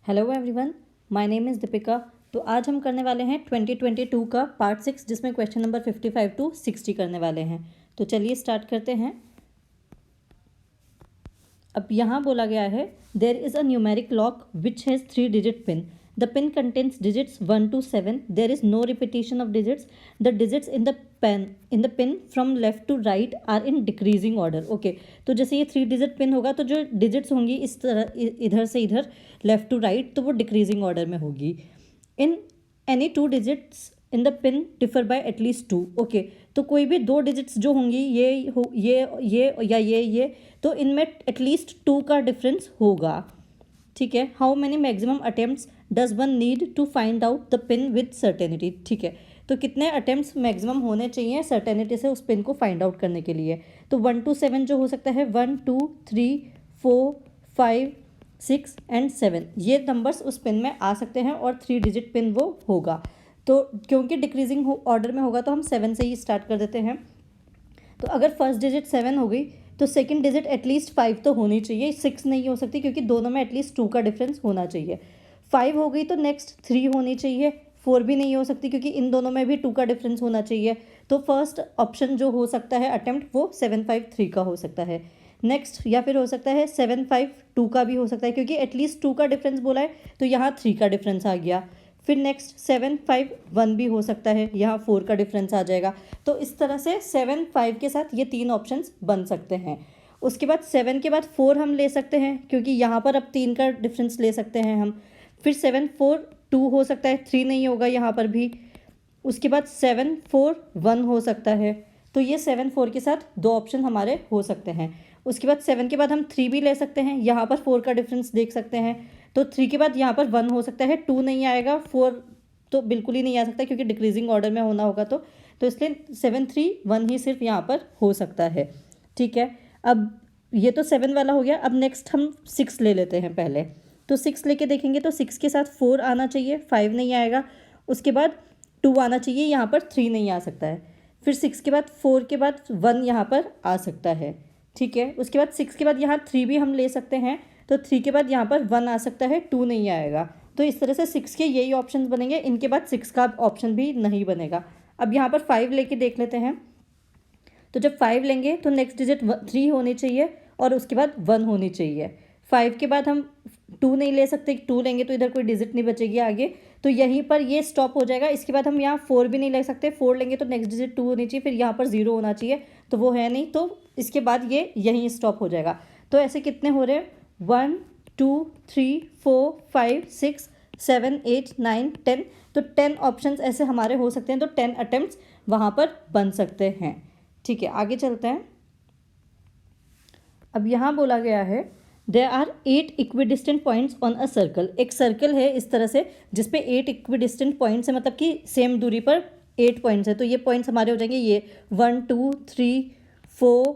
Hello everyone, my name is Deepika. तो आज हम करने वाले हैं 2022 का पार्ट 6, जिसमें क्वेश्चन नंबर 55 टू 60 करने वाले हैं। तो चलिए स्टार्ट करते हैं। अब यहाँ बोला गया है there is a numeric lock which has 3 digit pin. The pin contains digits 1 to 7. There is no repetition of digits. The digits in the pin from left to right are in decreasing order. Okay, तो जैसे ये 3 digit pin होगा तो जो digits होंगी इस तरह इधर से इधर लेफ्ट टू राइट, तो वो डिक्रीजिंग ऑर्डर में होगी। In any 2 digits in the pin differ by at least 2। Okay, तो कोई भी 2 डिजिट्स जो होंगी ये या ये, तो इनमें एटलीस्ट 2 का डिफरेंस होगा। ठीक है। How many maximum attempts does one need to find out the pin with certainty. ठीक है, तो कितने अटेम्प्ट्स मैक्सिमम होने चाहिए सर्टेनिटी से उस पिन को फाइंड आउट करने के लिए। तो 1 to 7 जो हो सकता है 1 2 3 4 5 6 एंड 7, ये नंबर्स उस पिन में आ सकते हैं और 3 डिजिट पिन वो होगा। तो क्योंकि डिक्रीजिंग ऑर्डर में होगा तो हम 7 से ही स्टार्ट कर देते हैं। तो अगर फर्स्ट डिजिट 7 हो गई तो सेकंड डिजिट एटलीस्ट 5 तो होनी चाहिए, 6 नहीं हो सकती क्योंकि दोनों में एटलीस्ट 2 का डिफरेंस होना चाहिए। 5 हो गई तो नेक्स्ट 3 होनी चाहिए, 4 भी नहीं हो सकती क्योंकि इन दोनों में भी 2 का डिफरेंस होना चाहिए। तो फर्स्ट ऑप्शन जो हो सकता है अटेम्प्ट वो 7 5 3 का हो सकता है। नेक्स्ट या फिर हो सकता है 7 5 2 का भी हो सकता है क्योंकि एटलीस्ट 2 का डिफरेंस बोला है तो यहाँ 3 का डिफरेंस आ गया। फिर नेक्स्ट 7 5 1 भी हो सकता है, यहाँ 4 का डिफरेंस आ जाएगा। तो इस तरह से 7 5 के साथ ये 3 ऑप्शंस बन सकते हैं। उसके बाद 7 के बाद 4 हम ले सकते हैं क्योंकि यहाँ पर अब 3 का डिफरेंस ले सकते हैं हम। फिर 7 4 2 हो सकता है, 3 नहीं होगा यहाँ पर भी। उसके बाद 7 4 1 हो सकता है। तो ये 7 4 के साथ 2 ऑप्शन हमारे हो सकते हैं। उसके बाद 7 के बाद हम 3 भी ले सकते हैं, यहाँ पर 4 का डिफरेंस देख सकते हैं। तो 3 के बाद यहाँ पर 1 हो सकता है, 2 नहीं आएगा, 4 तो बिल्कुल ही नहीं आ सकता क्योंकि डिक्रीजिंग ऑर्डर में होना होगा। तो इसलिए 7 3 1 ही सिर्फ यहाँ पर हो सकता है। ठीक है, अब ये तो 7 वाला हो गया। अब नेक्स्ट हम 6 ले लेते हैं पहले। तो 6 लेके देखेंगे तो 6 के साथ 4 आना चाहिए, 5 नहीं आएगा। उसके बाद 2 आना चाहिए, यहाँ पर 3 नहीं आ सकता है। फिर 6 के बाद 4 के बाद 1 यहाँ पर आ सकता है। ठीक है, उसके बाद 6 के बाद यहाँ 3 भी हम ले सकते हैं, तो 3 के बाद यहाँ पर 1 आ सकता है, 2 नहीं आएगा। तो इस तरह से 6 के यही ऑप्शन बनेंगे, इनके बाद 6 का ऑप्शन भी नहीं बनेगा। अब यहाँ पर 5 लेके देख लेते हैं। तो जब 5 लेंगे तो नेक्स्ट डिजिट 3 होनी चाहिए और उसके बाद 1 होनी चाहिए। 5 के बाद हम 2 नहीं ले सकते, 2 लेंगे तो इधर कोई डिजिट नहीं बचेगी आगे, तो यहीं पर ये स्टॉप हो जाएगा। इसके बाद हम यहाँ 4 भी नहीं ले सकते, 4 लेंगे तो नेक्स्ट डिजिट 2 होनी चाहिए, फिर यहाँ पर 0 होना चाहिए, तो वो है नहीं, तो इसके बाद ये यहीं स्टॉप हो जाएगा। तो ऐसे कितने हो रहे हैं 1 2 3 4 5 6 7 8 9 10। तो 10 ऑप्शंस ऐसे हमारे हो सकते हैं, तो 10 अटेम्प्ट्स वहाँ पर बन सकते हैं। ठीक है, आगे चलते हैं। अब यहाँ बोला गया है there are 8 equidistant points on a circle. एक सर्कल है इस तरह से जिसपे 8 इक्विडिस्टेंट पॉइंट्स है, मतलब कि सेम दूरी पर 8 पॉइंट्स है। तो ये पॉइंट्स हमारे हो जाएंगे ये 1 2 3 4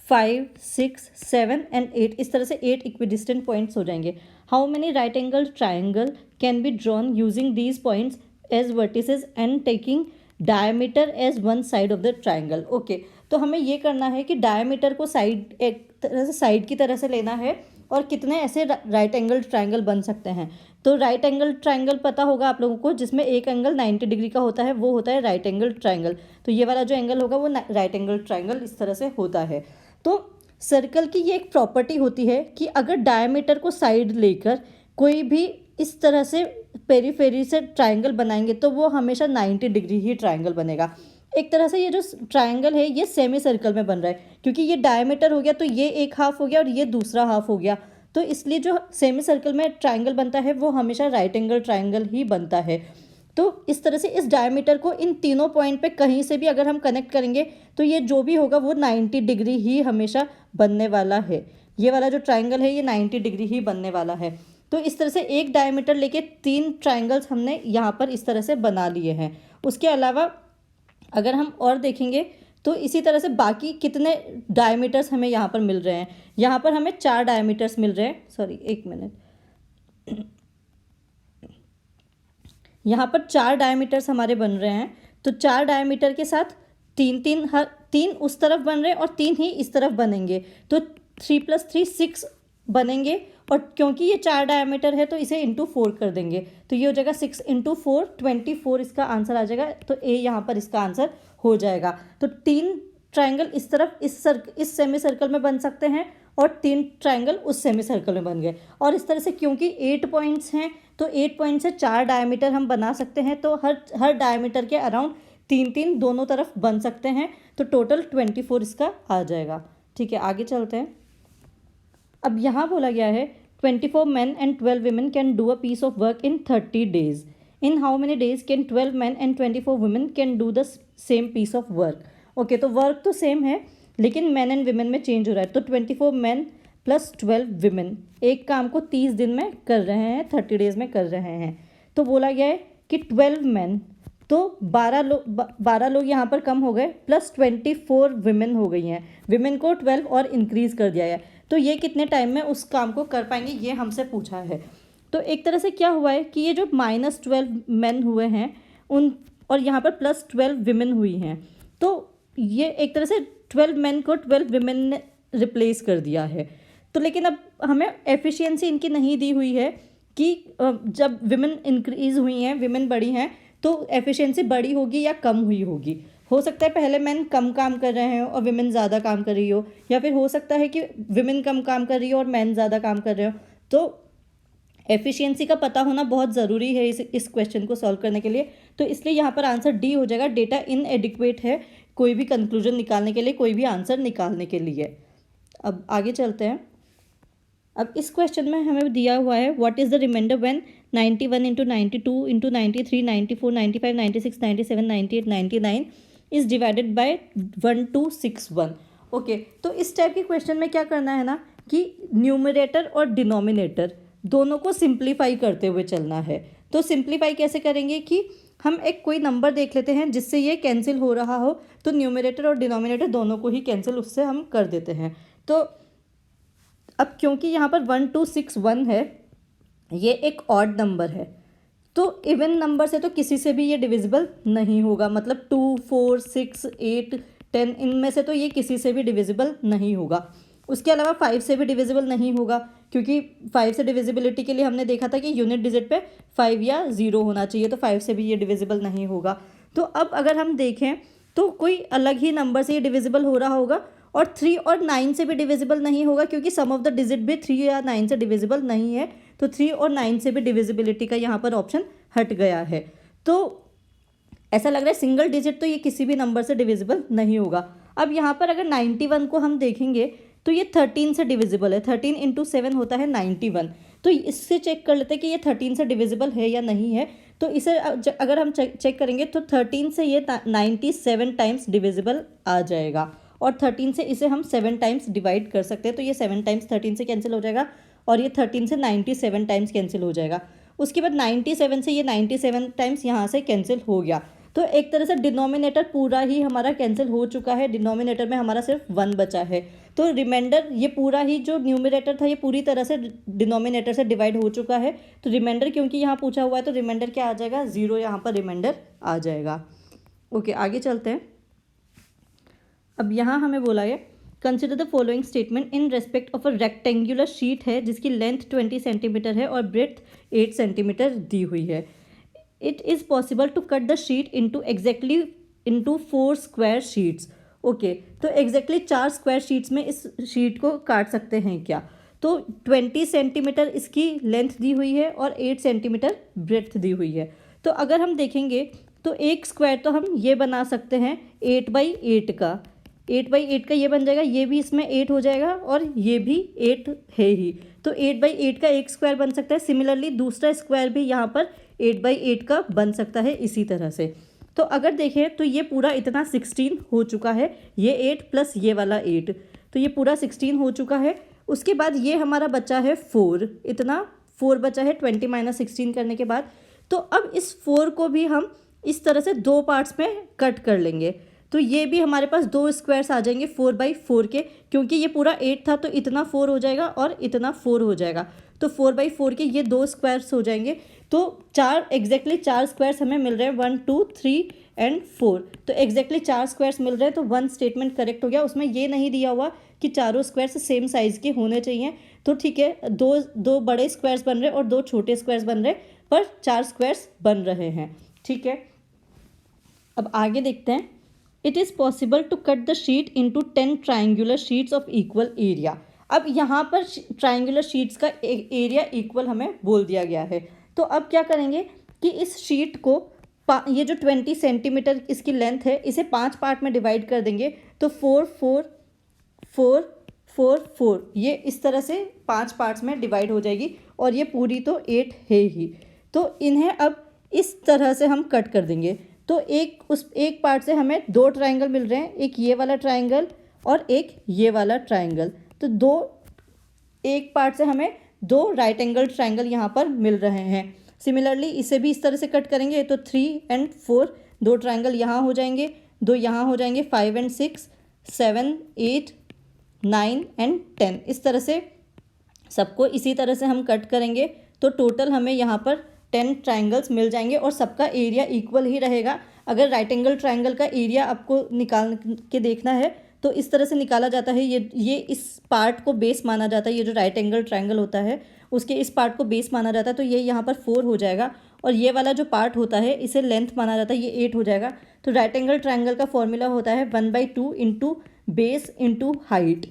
5 6 7 एंड 8। इस तरह से 8 इक्विडिस्टेंट पॉइंट्स हो जाएंगे। How many right angle triangle can be drawn using these points as vertices and taking diameter as one side of the triangle. Okay, तो हमें ये करना है कि डायमीटर को साइड एक तरह से साइड की तरह से लेना है और कितने ऐसे राइट एंगल ट्राइंगल बन सकते हैं। तो राइट एंगल ट्राइंगल पता होगा आप लोगों को, जिसमें एक एंगल 90 डिग्री का होता है, वो होता है राइट एंगल ट्राइंगल। तो ये वाला जो एंगल होगा वो राइट एंगल ट्राइंगल इस तरह से होता है। तो सर्कल की ये एक प्रॉपर्टी होती है कि अगर डायमीटर को साइड लेकर कोई भी इस तरह से पेरीफेरी से ट्राइंगल बनाएंगे तो वो हमेशा 90 डिग्री ही ट्राइंगल बनेगा। एक तरह से ये जो ट्राइंगल है ये सेमी सर्कल में बन रहा है क्योंकि ये डायमीटर हो गया तो ये एक हाफ हो गया और ये दूसरा हाफ हो गया। तो इसलिए जो सेमी सर्कल में ट्राइंगल बनता है वो हमेशा राइट एंगल ट्राइंगल ही बनता है। तो इस तरह से इस डायमीटर को इन तीनों पॉइंट पे कहीं से भी अगर हम कनेक्ट करेंगे तो ये जो भी होगा वो 90 डिग्री ही हमेशा बनने वाला है। ये वाला जो ट्राइंगल है ये 90 डिग्री ही बनने वाला है। तो इस तरह से एक डायमीटर लेके 3 ट्राइंगल्स हमने यहाँ पर इस तरह से बना लिए हैं। उसके अलावा अगर हम और देखेंगे तो इसी तरह से बाकी कितने डायमीटर्स हमें यहाँ पर मिल रहे हैं। यहाँ पर हमें 4 डायमीटर्स मिल रहे हैं, सॉरी एक मिनट, यहाँ पर 4 डायमीटर्स हमारे बन रहे हैं। तो 4 डायमीटर के साथ 3 उस तरफ बन रहे हैं और 3 ही इस तरफ बनेंगे। तो 3 + 3 6 बनेंगे और क्योंकि ये 4 डायमीटर है तो इसे इंटू 4 कर देंगे, तो ये हो जाएगा 6 इंटू 4 24 इसका आंसर आ जाएगा। तो ए यहाँ पर इसका आंसर हो जाएगा। तो 3 ट्राइंगल इस तरफ इस सेमी सर्कल में बन सकते हैं और 3 ट्राइंगल उस सेमी सर्कल में बन गए। और इस तरह से क्योंकि 8 पॉइंट्स हैं तो 8 पॉइंट से 4 डायमीटर हम बना सकते हैं, तो हर डायमीटर के अराउंड 3 दोनों तरफ बन सकते हैं, तो टोटल 24 इसका आ जाएगा। ठीक है, आगे चलते हैं। अब यहाँ बोला गया है 24 men and 12 women can do a piece of work in 30 days. In how many days can 12 men and 24 women can do the same piece of work? Okay, तो वर्क तो सेम है लेकिन मैन एंड वीमेन में change हो रहा है। तो 24 man plus 12 women एक काम को 30 दिन में कर रहे हैं, 30 डेज में कर रहे हैं। तो बोला गया है कि 12 मैन, तो 12 लोग यहाँ पर कम हो गए, प्लस 24 विमेन हो गई हैं। विमेन को 12 और इंक्रीज़ कर दिया है, तो ये कितने टाइम में उस काम को कर पाएंगे, ये हमसे पूछा है। तो एक तरह से क्या हुआ है कि ये जो -12 मैन हुए हैं उन, और यहाँ पर +12 विमेन हुई हैं, तो ये एक तरह से 12 मैन को 12 विमेन ने रिप्लेस कर दिया है। तो लेकिन अब हमें एफिशिएंसी इनकी नहीं दी हुई है कि जब विमेन इंक्रीज़ हुई हैं, विमेन बढ़ी हैं, तो एफिशिएंसी बड़ी होगी या कम हुई होगी। हो सकता है पहले मैन कम काम कर रहे हैं और विमेन ज़्यादा काम कर रही हो, या फिर हो सकता है कि विमेन कम काम कर रही हो और मैन ज़्यादा काम कर रहे हो। तो एफिशिएंसी का पता होना बहुत ज़रूरी है इस क्वेश्चन को सॉल्व करने के लिए। तो इसलिए यहाँ पर आंसर डी हो जाएगा। डेटा इनएडिक्वेट है कोई भी कंक्लूजन निकालने के लिए, कोई भी आंसर निकालने के लिए। अब आगे चलते हैं। अब इस क्वेश्चन में हमें दिया हुआ है what is the remainder when 91 into 92 into 93 94 95 96 97 98 99 is divided by 1261। Okay, तो इस टाइप के क्वेश्चन में क्या करना है ना कि न्यूमरेटर और डिनोमिनेटर दोनों को सिंप्लीफाई करते हुए चलना है। तो सिंप्लीफाई कैसे करेंगे कि हम एक कोई नंबर देख लेते हैं जिससे ये कैंसिल हो रहा हो, तो न्यूमरेटर और डिनोमिनेटर दोनों को ही कैंसिल उससे हम कर देते हैं। तो अब क्योंकि यहाँ पर 1261 है, ये एक ऑड नंबर है, तो इवन नंबर से तो किसी से भी ये डिविजिबल नहीं होगा। मतलब 2 4 6 8 10 इनमें से तो ये किसी से भी डिविजिबल नहीं होगा। उसके अलावा 5 से भी डिविजिबल नहीं होगा, क्योंकि 5 से डिविजिबिलिटी के लिए हमने देखा था कि यूनिट डिजिट पे 5 या 0 होना चाहिए, तो 5 से भी ये डिविजिबल नहीं होगा। तो अब अगर हम देखें तो कोई अलग ही नंबर से ये डिविजिबल हो रहा होगा, और 3 और 9 से भी डिविजिबल नहीं होगा, क्योंकि सम ऑफ द डिजिट भी 3 या 9 से डिविजिबल नहीं है। तो 3 और 9 से भी डिविजिबिलिटी का यहाँ पर ऑप्शन हट गया है। तो ऐसा लग रहा है सिंगल डिजिट तो ये किसी भी नंबर से डिविजिबल नहीं होगा। अब यहाँ पर अगर 91 को हम देखेंगे तो ये 13 से डिविजिबल है। 13 इंटू 7 होता है 91। तो इससे चेक कर लेते हैं कि ये 13 से डिविजिबल है या नहीं है। तो इसे अगर हम चेक करेंगे तो 13 से ये 97 टाइम्स डिविजिबल आ जाएगा, और 13 से इसे हम 7 टाइम्स डिवाइड कर सकते हैं। तो ये 7 टाइम्स 13 से कैंसिल हो जाएगा, और ये 13 से 97 टाइम्स कैंसिल हो जाएगा। उसके बाद 97 से ये 97 टाइम्स यहाँ से कैंसिल हो गया। तो एक तरह से डिनोमिनेटर पूरा ही हमारा कैंसिल हो चुका है। डिनोमिनेटर में हमारा सिर्फ 1 बचा है। तो रिमाइंडर ये पूरा ही जो न्यूमरेटर था ये पूरी तरह से डिनोमिनेटर से डिवाइड हो चुका है। तो रिमाइंडर क्योंकि यहाँ पूछा हुआ है तो रिमाइंडर क्या आ जाएगा, 0 यहाँ पर रिमाइंडर आ जाएगा। ओके, आगे चलते हैं। अब यहाँ हमें बोला है consider the following statement in respect of a rectangular sheet है जिसकी लेंथ 20 सेंटीमीटर है और ब्रेड्थ 8 सेंटीमीटर दी हुई है। It is possible to cut the sheet into 4 square sheets. Okay, तो एग्जैक्टली 4 स्क्वायर शीट्स में इस शीट को काट सकते हैं क्या। तो 20 सेंटीमीटर इसकी लेंथ दी हुई है और 8 सेंटीमीटर ब्रेड्थ दी हुई है। तो अगर हम देखेंगे तो एक स्क्वायर तो हम ये बना सकते हैं 8/8 का। 8/8 का ये बन जाएगा, ये भी इसमें 8 हो जाएगा और ये भी 8 है ही। तो 8/8 का एक स्क्वायर बन सकता है। सिमिलरली दूसरा स्क्वायर भी यहाँ पर 8/8 का बन सकता है इसी तरह से। तो अगर देखें तो ये पूरा इतना 16 हो चुका है, ये 8 प्लस ये वाला 8, तो ये पूरा 16 हो चुका है। उसके बाद ये हमारा बचा है 4, इतना 4 बचा है 20 - 16 करने के बाद। तो अब इस 4 को भी हम इस तरह से 2 पार्ट्स में कट कर लेंगे। तो ये भी हमारे पास 2 स्क्वायर्स आ जाएंगे 4/4 के, क्योंकि ये पूरा 8 था तो इतना 4 हो जाएगा और इतना 4 हो जाएगा। तो 4/4 के ये 2 स्क्वायर्स हो जाएंगे। तो एग्जैक्टली 4 स्क्वायर्स हमें मिल रहे हैं, 1 2 3 एंड 4। तो एग्जैक्टली 4 स्क्वायर्स मिल रहे हैं, तो 1 स्टेटमेंट करेक्ट हो गया। उसमें ये नहीं दिया हुआ कि चारों स्क्वायर्स सेम साइज़ के होने चाहिए। तो ठीक है, दो बड़े स्क्वायर्स बन रहे और दो छोटे स्क्वायर्स बन रहे, पर 4 स्क्वायर्स बन रहे हैं। ठीक है, अब आगे देखते हैं। It is possible to cut the sheet into 10 triangular sheets of equal area. अब यहाँ पर ट्राइंगुलर शीट्स का एरिया इक्वल हमें बोल दिया गया है। तो अब क्या करेंगे कि इस शीट को ये जो 20 सेंटीमीटर इसकी लेंथ है, इसे 5 पार्ट में डिवाइड कर देंगे। तो 4 4 4 4 4 ये इस तरह से 5 पार्ट्स में डिवाइड हो जाएगी, और ये पूरी तो 8 है ही। तो इन्हें अब इस तरह से हम कट कर देंगे। तो एक पार्ट से हमें 2 ट्राइंगल मिल रहे हैं, एक ये वाला ट्राइंगल और एक ये वाला ट्राइंगल। तो एक पार्ट से हमें 2 राइट एंगल ट्राइंगल यहाँ पर मिल रहे हैं। सिमिलरली इसे भी इस तरह से कट करेंगे, तो 3 और 4 2 ट्राइंगल यहाँ हो जाएंगे, 2 यहाँ हो जाएंगे, 5 और 6 7 8 9 और 10। इस तरह से सबको इसी तरह से हम कट करेंगे। तो टोटल हमें यहाँ पर 10 ट्राइंगल्स मिल जाएंगे और सबका एरिया इक्वल ही रहेगा। अगर राइट एंगल ट्राइंगल का एरिया आपको निकाल के देखना है तो इस तरह से निकाला जाता है। ये इस पार्ट को बेस माना जाता है, ये जो राइट एंगल ट्राइंगल होता है उसके इस पार्ट को बेस माना जाता है। तो ये यहाँ पर 4 हो जाएगा, और ये वाला जो पार्ट होता है इसे लेंथ माना जाता है, ये 8 हो जाएगा। तो राइट एंगल ट्राइंगल का फॉर्मूला होता है 1/2 इंटू बेस इंटू हाइट।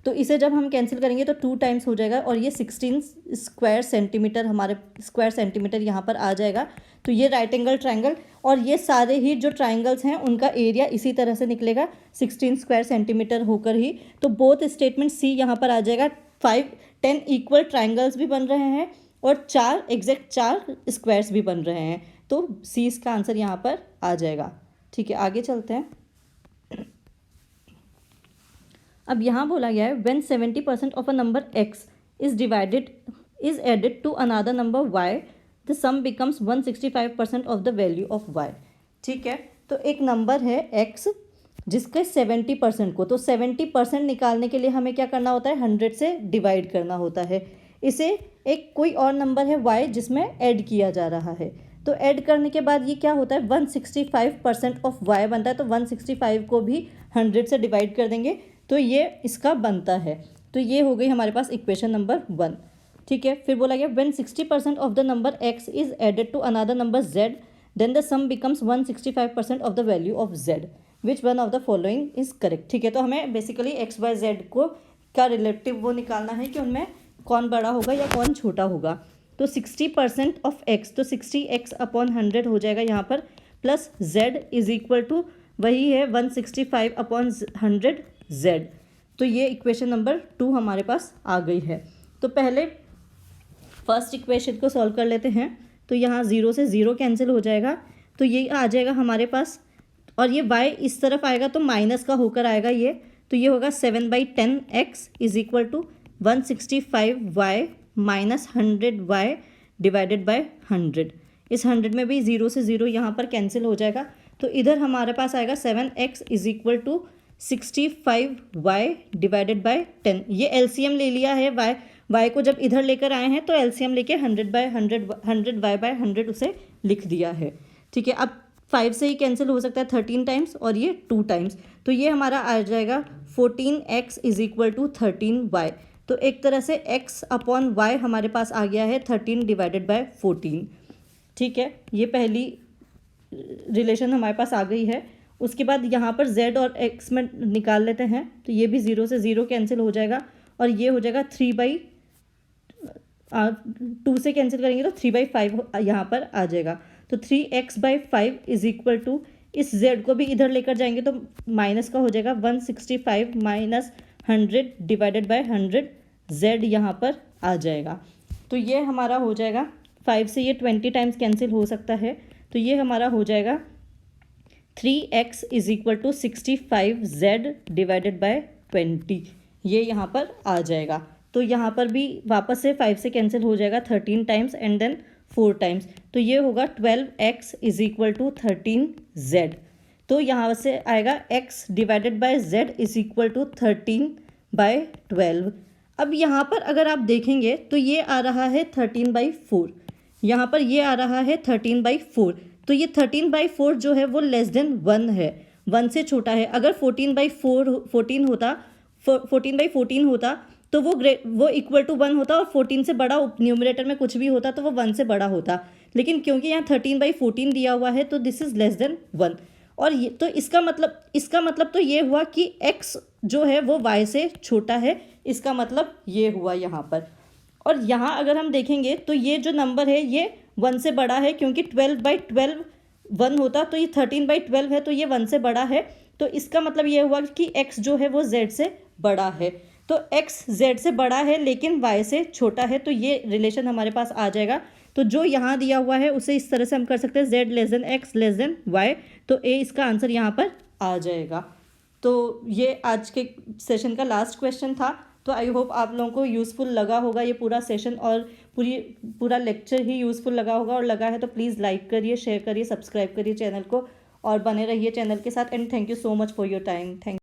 तो इसे जब हम कैंसिल करेंगे तो 2 टाइम्स हो जाएगा, और ये 16 स्क्वायर सेंटीमीटर हमारे स्क्वायर सेंटीमीटर यहाँ पर आ जाएगा। तो ये राइट एंगल ट्राइंगल और ये सारे ही जो ट्राइंगल्स हैं उनका एरिया इसी तरह से निकलेगा, 16 स्क्वायर सेंटीमीटर होकर ही। तो बोथ स्टेटमेंट सी यहाँ पर आ जाएगा। 10 इक्वल ट्राइंगल्स भी बन रहे हैं और 4 एग्जैक्ट 4 स्क्वायर्स भी बन रहे हैं। तो सी इसका आंसर यहाँ पर आ जाएगा। ठीक है, आगे चलते हैं। अब यहाँ बोला गया है when 70% of a number x is added to another number y, the sum becomes 165% of the value of y। ठीक है, तो एक नंबर है x जिसके 70% को, तो 70% निकालने के लिए हमें क्या करना होता है, 100 से डिवाइड करना होता है। इसे एक कोई और नंबर है y जिसमें ऐड किया जा रहा है। तो ऐड करने के बाद ये क्या होता है, 165% ऑफ y बनता है। तो 165 को भी 100 से डिवाइड कर देंगे, तो ये इसका बनता है। तो ये हो गई हमारे पास इक्वेशन नंबर 1। ठीक है, फिर बोला गया when 60% of the number x is added to another number z, then the sum becomes 165% of the value of z, which one of the following is correct. ठीक है, तो हमें बेसिकली एक्स वाई जेड को का relative वो निकालना है कि उनमें कौन बड़ा होगा या कौन छोटा होगा। तो 60% ऑफ x, तो 60x अपॉन 100 हो जाएगा यहाँ पर, plus z is equal to वही है 165 अपॉन 100 z। तो ये इक्वेशन नंबर 2 हमारे पास आ गई है। तो पहले फर्स्ट इक्वेशन को सॉल्व कर लेते हैं। तो यहाँ 0 से 0 कैंसिल हो जाएगा, तो ये आ जाएगा हमारे पास, और ये y इस तरफ आएगा तो माइनस का होकर आएगा ये। तो ये होगा 7/10x is equal to 165y minus 100y divided by 100। इस 100 में भी 0 से 0 यहाँ पर कैंसिल हो जाएगा। तो इधर हमारे पास आएगा 7x is equal to 65y divided by 10। ये एलसीएम ले लिया है, y को जब इधर लेकर आए हैं तो एलसीएम लेके 100y बाय 100 उसे लिख दिया है। ठीक है, अब 5 से ही कैंसिल हो सकता है 13 टाइम्स और ये 2 टाइम्स। तो ये हमारा आ जाएगा 14x is equal to 13y। तो एक तरह से x अपॉन y हमारे पास आ गया है 13 डिवाइडेड बाय 14। ठीक है, ये पहली रिलेशन हमारे पास आ गई है। उसके बाद यहाँ पर z और x में निकाल लेते हैं। तो ये भी 0 से 0 कैंसिल हो जाएगा, और ये हो जाएगा 3/2 से कैंसिल करेंगे तो 3/5 यहाँ पर आ जाएगा। तो 3x/5 इज इक्वल टू, इस z को भी इधर लेकर जाएंगे तो माइनस का हो जाएगा 165 माइनस 100 डिवाइडेड बाय 100, z यहाँ पर आ जाएगा। तो ये हमारा हो जाएगा 5 से ये 20 टाइम्स कैंसिल हो सकता है। तो ये हमारा हो जाएगा 3x is equal to 65z divided by 20, ये यहाँ पर आ जाएगा। तो यहाँ पर भी वापस से 5 से कैंसिल हो जाएगा 13 टाइम्स एंड देन 4 टाइम्स। तो ये होगा 12x is equal to 13z। तो यहाँ से आएगा x divided by z is equal to 13/12। अब यहाँ पर अगर आप देखेंगे तो ये आ रहा है 13/4, यहाँ पर ये आ रहा है 13/4। तो ये 13/4 जो है वो लेस देन 1 है, 1 से छोटा है। अगर 14/14 होता 14/14 होता तो वो इक्वल टू 1 होता और 14 से बड़ा न्यूमरेटर में कुछ भी होता तो वो 1 से बड़ा होता, लेकिन क्योंकि यहाँ 13/14 दिया हुआ है तो दिस इज़ लेस देन 1। और ये तो इसका मतलब तो ये हुआ कि x जो है वो y से छोटा है, इसका मतलब ये हुआ यहाँ पर। और यहाँ अगर हम देखेंगे तो ये जो नंबर है ये 1 से बड़ा है, क्योंकि 12/12 1 होता, तो ये 13/12 है तो ये 1 से बड़ा है। तो इसका मतलब ये हुआ कि x जो है वो z से बड़ा है। तो x z से बड़ा है लेकिन y से छोटा है, तो ये रिलेशन हमारे पास आ जाएगा। तो जो यहाँ दिया हुआ है उसे इस तरह से हम कर सकते हैं, z less than x less than y। तो a इसका आंसर यहाँ पर आ जाएगा। तो ये आज के सेशन का लास्ट क्वेश्चन था। तो आई होप आप लोगों को यूज़फुल लगा होगा ये पूरा सेशन, और पूरा लेक्चर ही यूज़फुल लगा होगा। और लगा है तो प्लीज़ लाइक करिए, शेयर करिए, सब्सक्राइब करिए चैनल को, और बने रहिए चैनल के साथ। And thank you so much for your time. Thank